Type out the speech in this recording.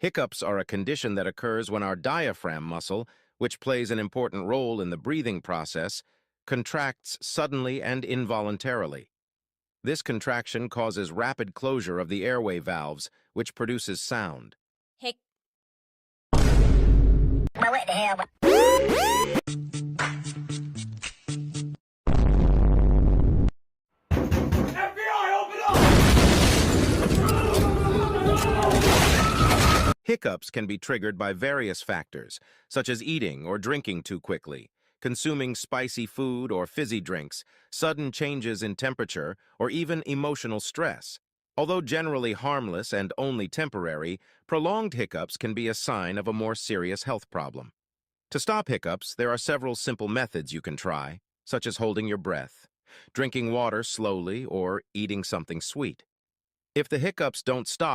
Hiccups are a condition that occurs when our diaphragm muscle, which plays an important role in the breathing process, contracts suddenly and involuntarily. This contraction causes rapid closure of the airway valves, which produces sound. Hic. What the hell? Hiccups can be triggered by various factors, such as eating or drinking too quickly, consuming spicy food or fizzy drinks, sudden changes in temperature, or even emotional stress. Although generally harmless and only temporary, prolonged hiccups can be a sign of a more serious health problem. To stop hiccups, there are several simple methods you can try, such as holding your breath, drinking water slowly, or eating something sweet. If the hiccups don't stop,